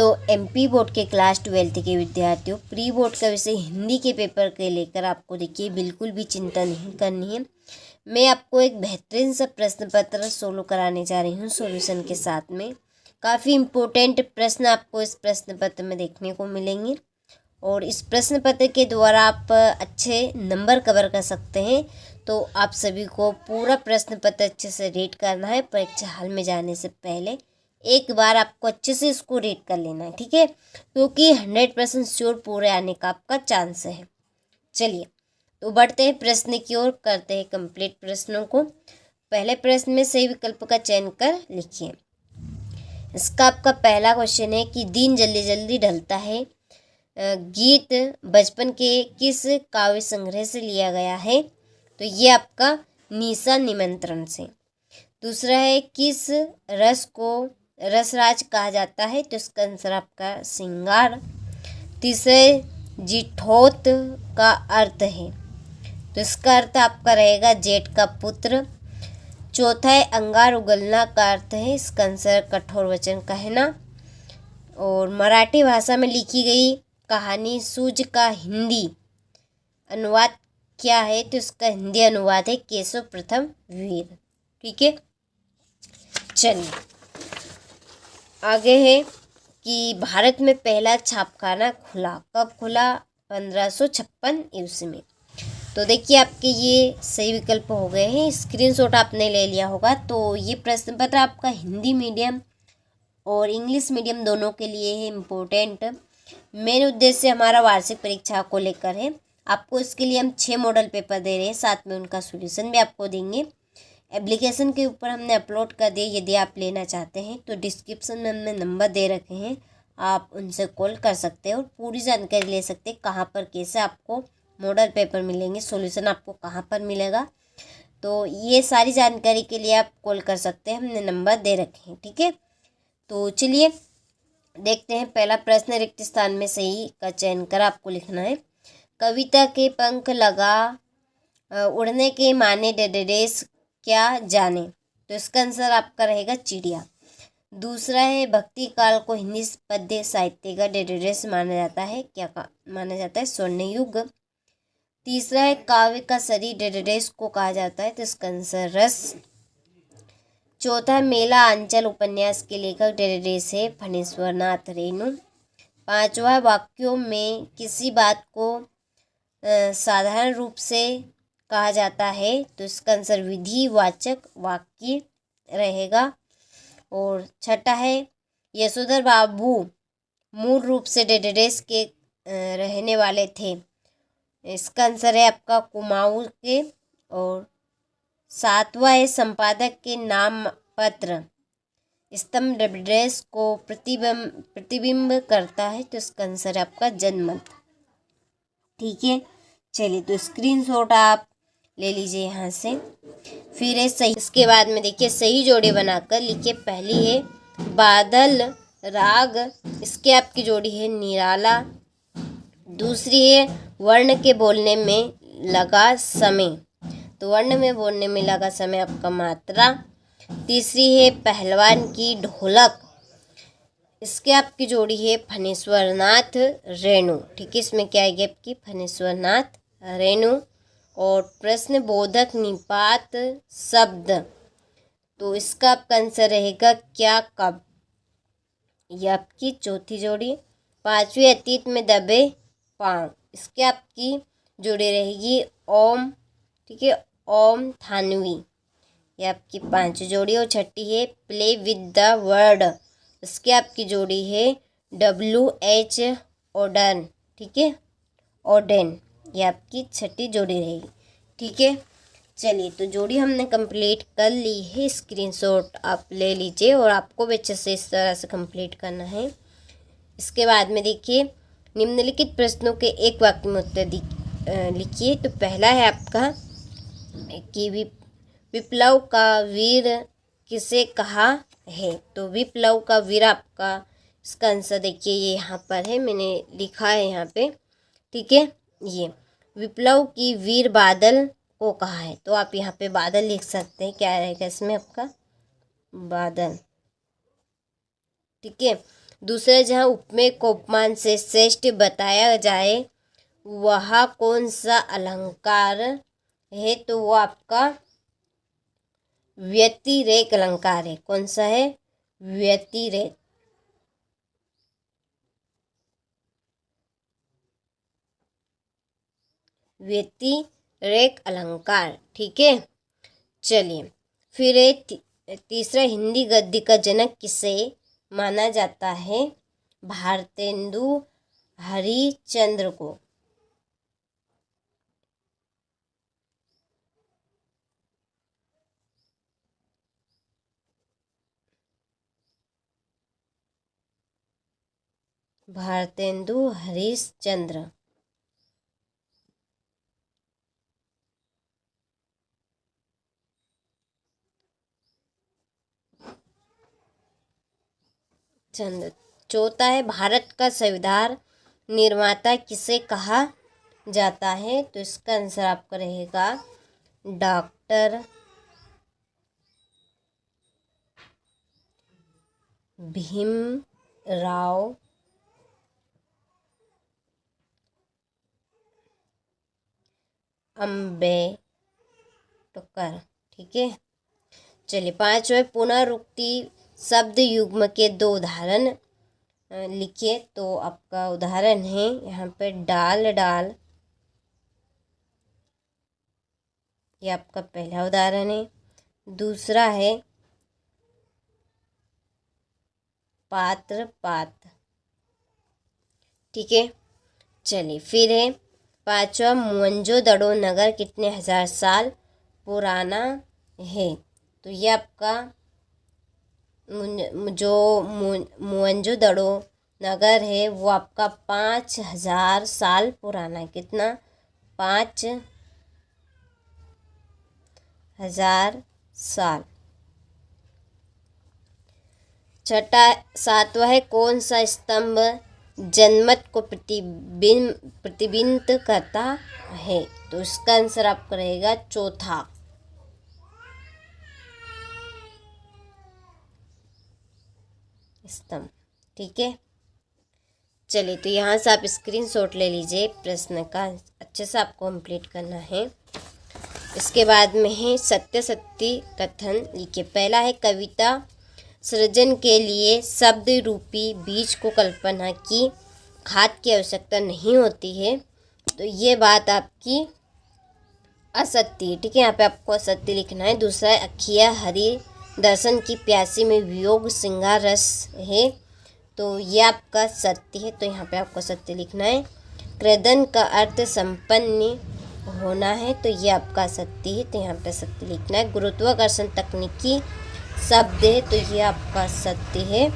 तो MP board के class 12 के विद्यार्थियों, प्री बोर्ड का विषय हिंदी के पेपर के लेकर आपको देखिए बिल्कुल भी चिंता नहीं करनी है। मैं आपको एक बेहतरीन सा प्रश्न पत्र सोल्व कराने जा रही हूँ सॉल्यूशन के साथ में। काफ़ी इम्पोर्टेंट प्रश्न आपको इस प्रश्न पत्र में देखने को मिलेंगे और इस प्रश्न पत्र के द्वारा आप अच्छे नंबर कवर कर सकते हैं। तो आप सभी को पूरा प्रश्न पत्र अच्छे से रीड करना है। परीक्षा हॉल में जाने से पहले एक बार आपको अच्छे से इसको रीड कर लेना है, ठीक है, क्योंकि 100% श्योर पूरे आने का आपका चांस है। चलिए तो बढ़ते हैं प्रश्न की ओर, करते हैं कंप्लीट प्रश्नों को। पहले प्रश्न में सही विकल्प का चयन कर लिखिए। इसका आपका पहला क्वेश्चन है कि दिन जल्दी जल्दी ढलता है गीत बचपन के किस काव्य संग्रह से लिया गया है? तो ये आपका निशा निमंत्रण से। दूसरा है किस रस को रसराज कहा जाता है? तो इसका आंसर आपका श्रृंगार। तीसरे जिठोत का अर्थ है, तो इसका अर्थ आपका रहेगा जेठ का पुत्र। चौथा है अंगार उगलना का अर्थ है, इसका आंसर कठोर वचन कहना। और मराठी भाषा में लिखी गई कहानी सूझ का हिंदी अनुवाद क्या है? तो इसका हिंदी अनुवाद है केशव प्रथम वीर। ठीक है, चलिए आगे है कि भारत में पहला छापखाना खुला कब खुला? 1556 ईस्वी में। तो देखिए आपके ये सही विकल्प हो गए हैं। स्क्रीनशॉट आपने ले लिया होगा। तो ये प्रश्न पत्र आपका हिंदी मीडियम और इंग्लिश मीडियम दोनों के लिए है इम्पोर्टेंट। मेन उद्देश्य हमारा वार्षिक परीक्षा को लेकर है। आपको इसके लिए हम 6 मॉडल पेपर दे रहे हैं, साथ में उनका सॉल्यूशन भी आपको देंगे। एप्लीकेशन के ऊपर हमने अपलोड कर दिए। यदि आप लेना चाहते हैं तो डिस्क्रिप्शन में हमने नंबर दे रखे हैं, आप उनसे कॉल कर सकते हैं और पूरी जानकारी ले सकते हैं कहाँ पर कैसे आपको मॉडल पेपर मिलेंगे, सॉल्यूशन आपको कहाँ पर मिलेगा। तो ये सारी जानकारी के लिए आप कॉल कर सकते हैं, हमने नंबर दे रखे हैं। ठीक है, तो चलिए देखते हैं पहला प्रश्न। रिक्त स्थान में सही का चयन कर आपको लिखना है। कविता के पंख लगा उड़ने के माने डेडेस क्या जाने? तो इसका आंसर आपका रहेगा चिड़िया। दूसरा है भक्ति काल को हिंदी पद्य साहित्य का डेडेस माना जाता है, क्या माना जाता है? स्वर्ण युग। तीसरा है काव्य का शरीर डेडेस को कहा जाता है, तो इसका आंसर रस। चौथा मेला अंचल उपन्यास के लेखक डेडेस है फणीश्वर नाथ रेणु। पांचवा वाक्यों में किसी बात को साधारण रूप से कहा जाता है, तो इसका आंसर विधिवाचक वाक्य रहेगा। और छठा है यशोधर बाबू मूल रूप से डेडेस के रहने वाले थे, इसका आंसर है आपका कुमाऊं के। और सातवां है संपादक के नाम पत्र स्तंभ डेडेस को प्रतिबिंब करता है, तो इसका आंसर है आपका जनमत। ठीक है, चलिए तो स्क्रीनशॉट आप ले लीजिए यहाँ से। फिर है सही, इसके बाद में देखिए सही जोड़ी बनाकर लिखिए। पहली है बादल राग, इसके आपकी जोड़ी है निराला। दूसरी है वर्ण के बोलने में लगा समय, तो वर्ण में बोलने में लगा समय आपका मात्रा। तीसरी है पहलवान की ढोलक, इसके आपकी जोड़ी है फणीश्वर नाथ रेणु। ठीक है, इसमें क्या आएगी आपकी फणीश्वर नाथ रेणु। और प्रश्न बोधक निपात शब्द, तो इसका आपका आंसर रहेगा क्या कब, यह आपकी चौथी जोड़ी। पांचवी अतीत में दबे पाँव, इसके आपकी जोड़ी रहेगी ओम। ठीक है, ओम थानवी, ये आपकी 5 जोड़ी। और छठी है प्ले विद द वर्ड, इसकी आपकी जोड़ी है WH ओडन। ठीक है, ओडेन, ये आपकी छठी जोड़ी रहेगी। ठीक है, चलिए तो जोड़ी हमने कंप्लीट कर ली है। स्क्रीनशॉट आप ले लीजिए और आपको भी अच्छे से इस तरह से कंप्लीट करना है। इसके बाद में देखिए निम्नलिखित प्रश्नों के एक वाक्य में उत्तर लिखिए। तो पहला है आपका कि विप्लव का वीर किसे कहा है? तो विप्लव का वीर आपका, इसका आंसर देखिए ये यहाँ पर है, मैंने लिखा है यहाँ पे। ठीक है, ये विप्लव की वीर बादल को कहा है, तो आप यहाँ पे बादल लिख सकते हैं। क्या रहेगा इसमें आपका बादल। ठीक है, दूसरा, जहाँ उपमेय को उपमान से श्रेष्ठ बताया जाए वह कौन सा अलंकार है? तो वो आपका व्यतिरेक अलंकार है। कौन सा है? व्यतिरेक। व्यतिरेक अलंकार। ठीक है, चलिए फिर तीसरा, हिंदी गद्य का जनक किसे माना जाता है? भारतेंदु हरिश्चंद्र को। भारतेंदु हरिश्चंद्र। चंद्र। चौथा है, भारत का संविधान निर्माता किसे कहा जाता है? तो इसका आंसर आपका रहेगा डॉक्टर भीमराव अम्बेडकर। ठीक है, चलिए पांचवें, पुनरुक्ति शब्द युग्म के दो उदाहरण लिखिए। तो आपका उदाहरण है यहाँ पे डाल डाल, ये आपका पहला उदाहरण है। दूसरा है पात्र पात। ठीक है, चलिए फिर है पांचवा, मोहनजोदड़ो नगर कितने हजार साल पुराना है? तो ये आपका जो मोहनजोदड़ो नगर है वो आपका 5000 साल पुराना है। कितना? 5000 साल। छठा, सातवां है, कौन सा स्तंभ जनमत को प्रतिबिंबित करता है? तो इसका आंसर आपका रहेगा चौथा स्तंभ। ठीक है, चलिए तो यहाँ से आप स्क्रीनशॉट ले लीजिए, प्रश्न का अच्छे से आपको कंप्लीट करना है। इसके बाद में है सत्य सत्य कथन लिखिए। पहला है, कविता सृजन के लिए शब्द रूपी बीज को कल्पना की खाद की आवश्यकता नहीं होती है। तो ये बात आपकी असत्य है। ठीक है, यहाँ पे आपको असत्य लिखना है। दूसरा है, अखिया हरि दर्शन की प्यासी में वियोग श्रृंगार रस है। तो ये आपका सत्य है, तो यहाँ पे आपको सत्य लिखना है। क्रेदन का अर्थ संपन्न होना है, तो ये आपका सत्य है, तो यहाँ पे सत्य लिखना है। गुरुत्वाकर्षण तकनीकी शब्द है, तो ये आपका सत्य है।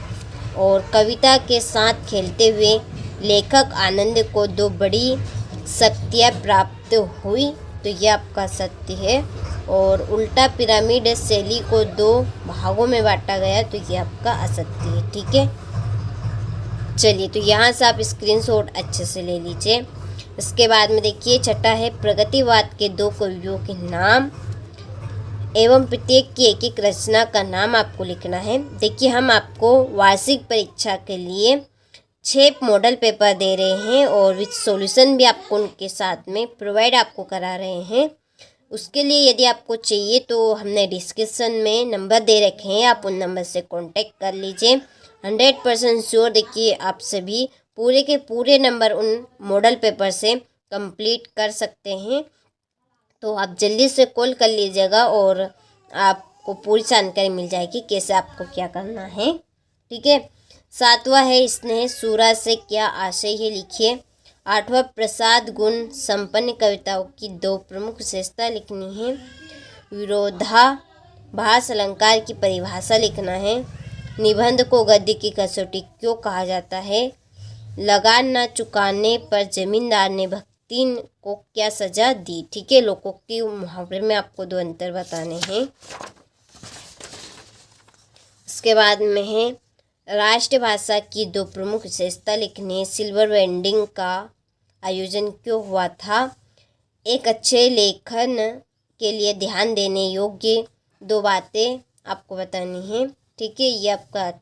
और कविता के साथ खेलते हुए लेखक आनंद को दो बड़ी शक्तियाँ प्राप्त हुई, तो ये आपका सत्य है। और उल्टा पिरामिड शैली को दो भागों में बांटा गया, तो ये आपका असत्य है। ठीक है, चलिए तो यहाँ से आप स्क्रीनशॉट अच्छे से ले लीजिए। इसके बाद में देखिए छठा है, प्रगतिवाद के दो कवियों के नाम एवं प्रत्येक की एक एक रचना का नाम आपको लिखना है। देखिए हम आपको वार्षिक परीक्षा के लिए 6 मॉडल पेपर दे रहे हैं और विथ सॉल्यूशन भी आपको उनके साथ में प्रोवाइड आपको करा रहे हैं। उसके लिए यदि आपको चाहिए तो हमने डिस्क्रिप्शन में नंबर दे रखे हैं, आप उन नंबर से कांटेक्ट कर लीजिए। 100% श्योर देखिए आप सभी पूरे के पूरे नंबर उन मॉडल पेपर से कंप्लीट कर सकते हैं। तो आप जल्दी से कॉल कर लीजिएगा और आपको पूरी जानकारी मिल जाएगी कैसे आपको क्या करना है। ठीक है, सातवां है, स्नेह सूरा से क्या आशय है लिखिए। आठवां, प्रसाद गुण संपन्न कविताओं की दो प्रमुख विशेषता लिखनी है। विरोधाभास अलंकार की परिभाषा लिखना है। निबंध को गद्य की कसौटी क्यों कहा जाता है। लगान न चुकाने पर जमींदार ने भक्ति को क्या सजा दी। ठीक है, लोकोक्ति मुहावरे में आपको दो अंतर बताने हैं। इसके बाद में है, राष्ट्रभाषा की दो प्रमुख विशेषता लिखनी है। सिल्वर वेंडिंग का आयोजन क्यों हुआ था। एक अच्छे लेखन के लिए ध्यान देने योग्य दो बातें आपको बतानी है। ठीक है, ये आपका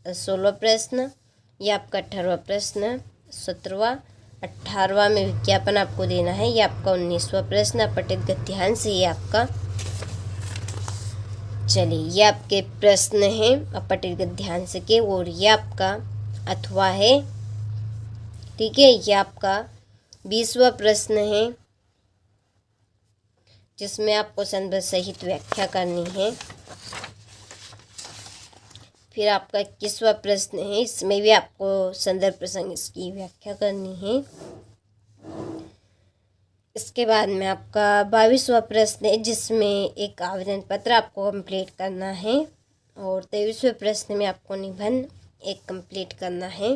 16 प्रश्न। ये आपका 18वां प्रश्न। 17वां 18वां में विज्ञापन आपको देना है। ये आपका 19वां प्रश्न। अपठित गद्यांश से ये आपका, चलिए ये आपके प्रश्न हैं अपठित गद्यांश के, और ये आपका अथवा है। ठीक है, ये आपका 20वां प्रश्न है जिसमें आपको संदर्भ सहित व्याख्या करनी है। फिर आपका 21वां प्रश्न है, इसमें भी आपको संदर्भ प्रसंग इसकी व्याख्या करनी है। इसके बाद में आपका 22वां प्रश्न है जिसमें एक आवेदन पत्र आपको कंप्लीट करना है, और 23वें प्रश्न में आपको निबंध एक कंप्लीट करना है।